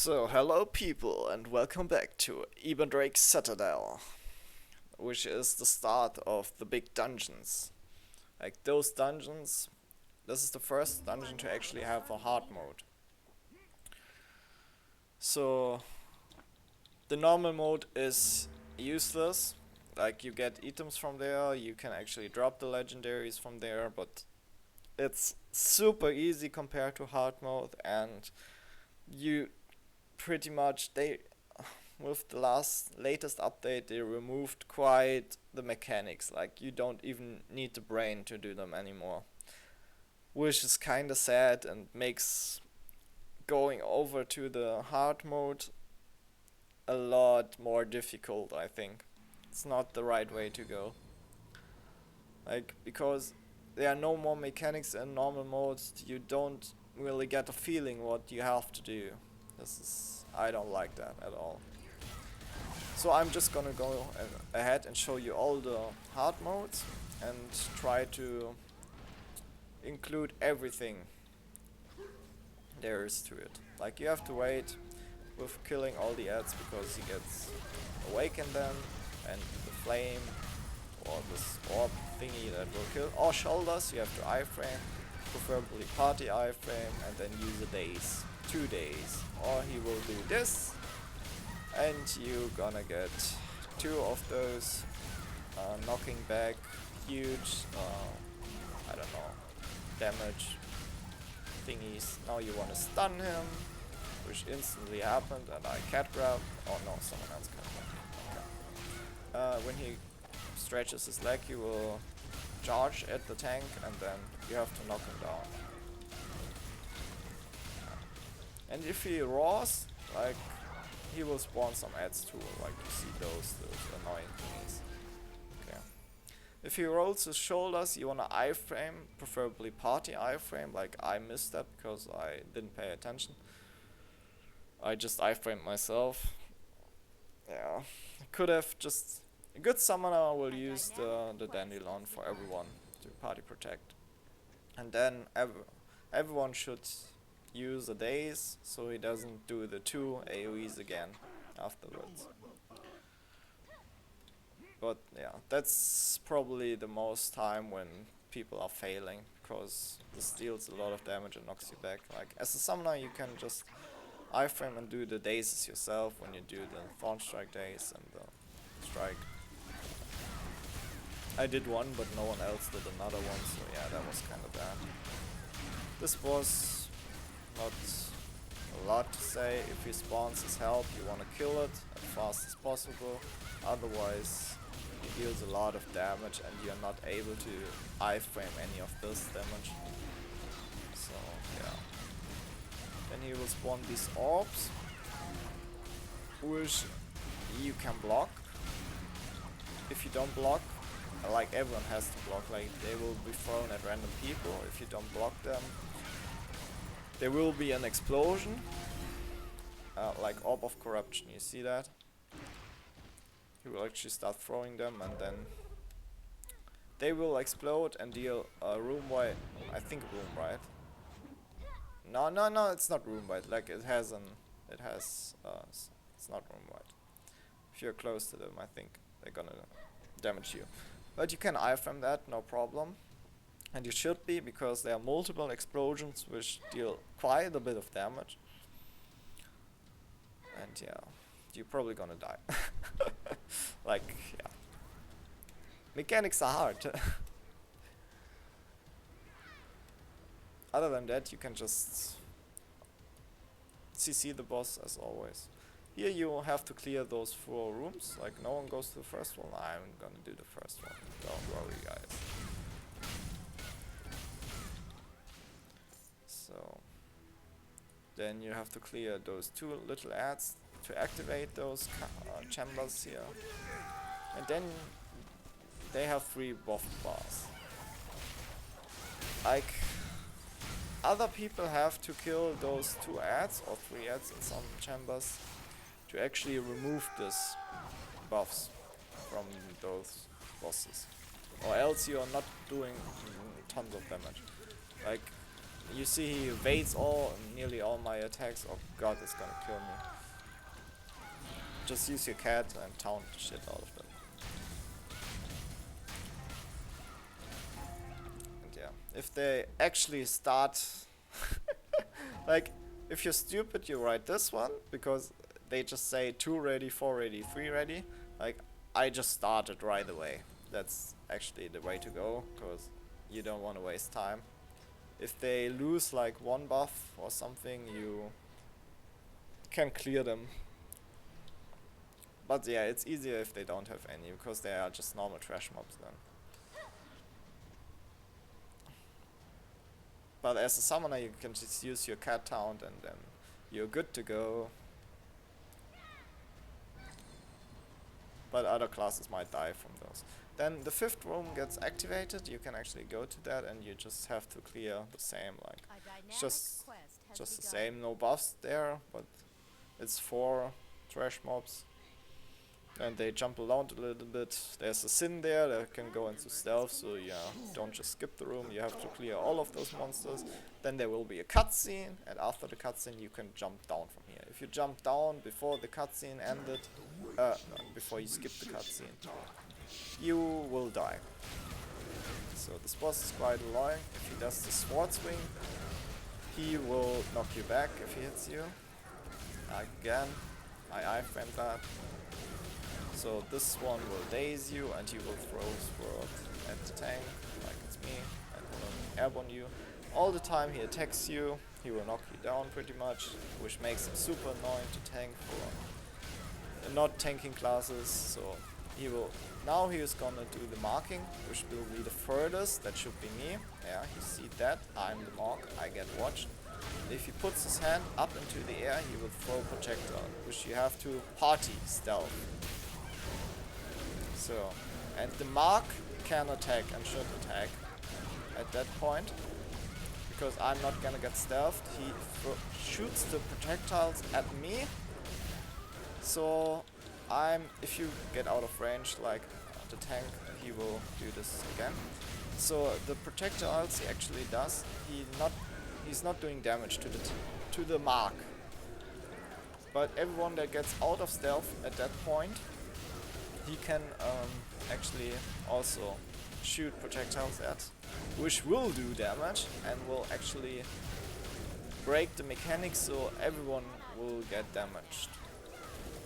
So, hello people, and welcome back to Ebondrake Citadel, which is the start of the big dungeons. Like those dungeons, this is the first dungeon to actually have a hard mode. So, the normal mode is useless. Like you get items from there, you can actually drop the legendaries from there, but it's super easy compared to hard mode, and you pretty much they with the latest update they removed quite the mechanics. Like you don't even need the brain to do them anymore, which is kind of sad and makes going over to the hard mode a lot more difficult. I think it's not the right way to go, like, because there are no more mechanics in normal modes. You don't really get a feeling what you have to do. I don't like that at all. So I'm just gonna go ahead and show you all the hard modes and try to include everything there is to it. Like you have to wait with killing all the ads because he gets awakened then, and the flame or this orb thingy that will kill. Or shoulders, you have to iframe, preferably party iframe, and then use a daze. 2 days. Or he will do this, and you gonna get 2 of those knocking back huge, I don't know, damage thingies. Now you wanna stun him, which instantly happened, and I cat grab. Oh no, someone else cat grab. Okay. When he stretches his leg, you will charge at the tank, and then you have to knock him down. And if he roars, like, he will spawn some ads too, like you see those annoying things. Okay. If he rolls his shoulders, you wanna iframe, preferably party iframe. Like I missed that because I didn't pay attention. I just iframed myself. Yeah, could have just. A good summoner will use the dandelion for everyone to party protect, and then everyone should use a daze so he doesn't do the 2 AoEs again afterwards. But yeah, that's probably the most time when people are failing, because this deals a lot of damage and knocks you back. Like as a summoner you can just iframe and do the dazes yourself when you do the Thorn Strike daze and the strike. I did one, but no one else did another one, so yeah, that was kind of bad. This was not a lot to say. If he spawns his help, you want to kill it as fast as possible. Otherwise, he deals a lot of damage and you're not able to iframe any of this damage. So yeah. Then he will spawn these orbs, which you can block. If you don't block, like everyone has to block, like they will be thrown at random people. If you don't block them, there will be an explosion, like Orb of Corruption, you see that? He will actually start throwing them, and then they will explode and deal room wide, I think room right? No, it's not room wide, like it's not room wide. If you're close to them, I think they're gonna damage you. But you can iframe that, no problem. And you should be, because there are multiple explosions which deal quite a bit of damage. And yeah, you're probably gonna die. Like, yeah. Mechanics are hard. Other than that, you can just CC the boss as always. Here you have to clear those 4 rooms, like no one goes to the first one. I'm gonna do the first one, don't worry guys. So then you have to clear those 2 little ads to activate those chambers here. And then they have 3 buff bars. Like, other people have to kill those 2 ads or 3 ads in some chambers to actually remove this buffs from those bosses, or else you are not doing tons of damage. Like You see he evades nearly all my attacks. Oh god, it's gonna kill me. Just use your cat and taunt the shit out of them. And yeah, if they actually start... like, if you're stupid, you write this one, because they just say 2 ready, 4 ready, 3 ready. Like, I just started right away. That's actually the way to go, because you don't want to waste time. If they lose like 1 buff or something, you can clear them. But yeah, it's easier if they don't have any, because they are just normal trash mobs then. But as a summoner, you can just use your cat taunt and then you're good to go. But other classes might die from those. Then the 5th room gets activated. You can actually go to that and you just have to clear the same, like just the same, no buffs there, but it's 4 trash mobs. And they jump around a little bit. There's a sin there that can go into stealth, so yeah, don't just skip the room, you have to clear all of those monsters. Then there will be a cutscene, and after the cutscene you can jump down from here. If you jump down before the cutscene ended, no, before you skip the cutscene, you will die. So this boss is quite annoying. If he does the sword swing, he will knock you back if he hits you. Again, I iframed that. So this one will daze you and he will throw sword at the tank, like it's me, and will airborne you. All the time he attacks you, he will knock you down pretty much, which makes him super annoying to tank for not tanking classes. So he will, now he is gonna do the marking, which will be the furthest, that should be me. Yeah, you see that, I'm the mark, I get watched. If he puts his hand up into the air, he will throw projectile, which you have to party stealth. So, and the mark can attack and should attack at that point, because I'm not gonna get stealthed. He shoots the projectiles at me, so if you get out of range, like the tank, he will do this again. So the projectiles he actually does, he's not doing damage to the mark, but everyone that gets out of stealth at that point, he can actually also shoot projectiles at, which will do damage and will actually break the mechanics, so everyone will get damaged,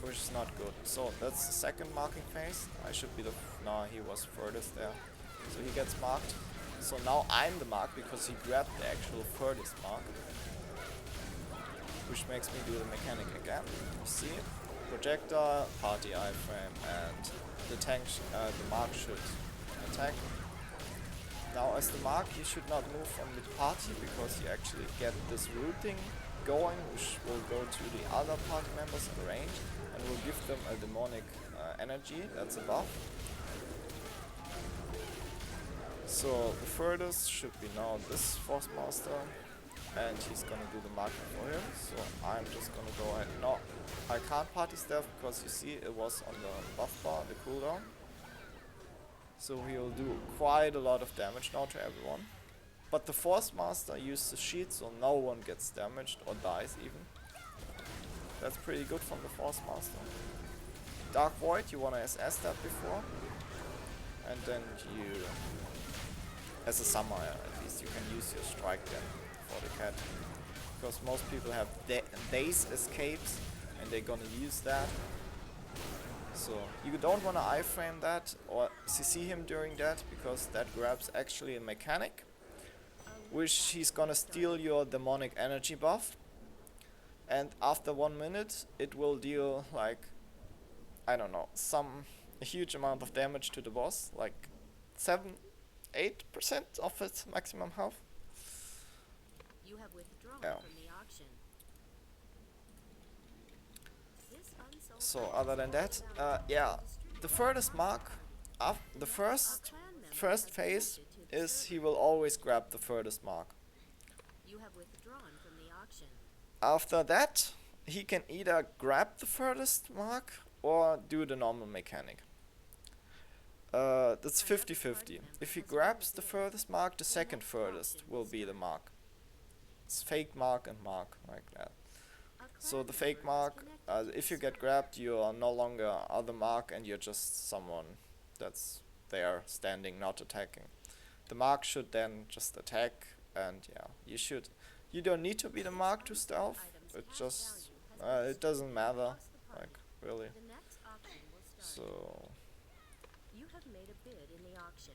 which is not good. So that's the second marking phase. I should be no, he was furthest there. So he gets marked. So now I'm the mark because he grabbed the actual furthest mark, which makes me do the mechanic again. You see it? Projectile, party iframe, and the tank, the mark should attack. Now as the mark, you should not move from the party, because you actually get this routing going, which will go to the other party members in range and will give them a demonic energy, that's a buff. So the furthest should be now this Force Master, and he's gonna do the marking for him. So I'm just gonna go ahead. No, I can't party stealth because you see it was on the buff bar, the cooldown. So he'll do quite a lot of damage now to everyone. But the Force Master used the sheet, so no one gets damaged or dies even. That's pretty good from the Force Master. Dark Void, you wanna SS that before. And then you, as a summoner at least, you can use your strike then for the cat. Because most people have daze escapes and they're gonna use that. So you don't wanna iframe that or CC him during that, because that grabs actually a mechanic, which he's gonna steal your demonic energy buff. And after 1 minute it will deal like, I don't know, a huge amount of damage to the boss, like 7-8% of its maximum health. You have withdrawn from the auction. So other than that, yeah, the furthest mark, the first phase is he will always grab the furthest mark. You have withdrawn from the auction. After that, he can either grab the furthest mark or do the normal mechanic. That's 50-50. If he grabs the furthest mark, the second furthest will be the mark. It's fake mark and mark like that. A So clan the fake member is mark, connected to if the you get server. grabbed, you are no longer the mark and you're just someone that's there standing, not attacking. The mark should then just attack, and yeah, you don't need to be the This mark to unsold stealth. item's It cash just, value has been it doesn't distributed matter, across the party. like, really. The next auction will start. So, You have made a bid in the auction.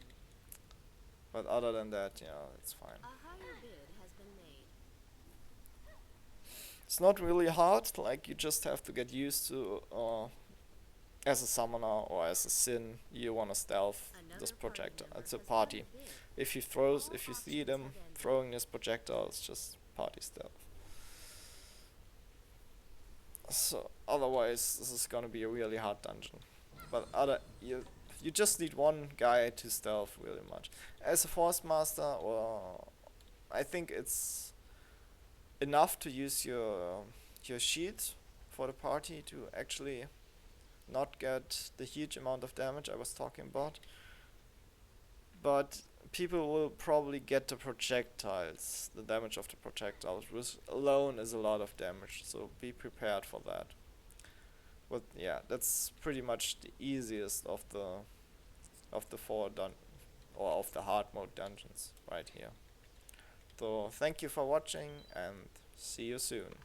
but other than that, yeah, it's fine. A higher bid has been made. It's not really hard, like, you just have to get used to, as a summoner or as a sin, you wanna stealth this Another party projector. member It's a has won party. a bid. If All you see auctions them have ended. throwing this projectile, it's just party stealth. So otherwise, this is gonna be a really hard dungeon. But you just need one guy to stealth really much. As a force master, well, I think it's enough to use your shield for the party to actually not get the huge amount of damage I was talking about. But people will probably get the projectiles, the damage of the projectiles, which alone is a lot of damage, so be prepared for that. But yeah, that's pretty much the easiest of the or of the hard mode dungeons right here. So thank you for watching and see you soon.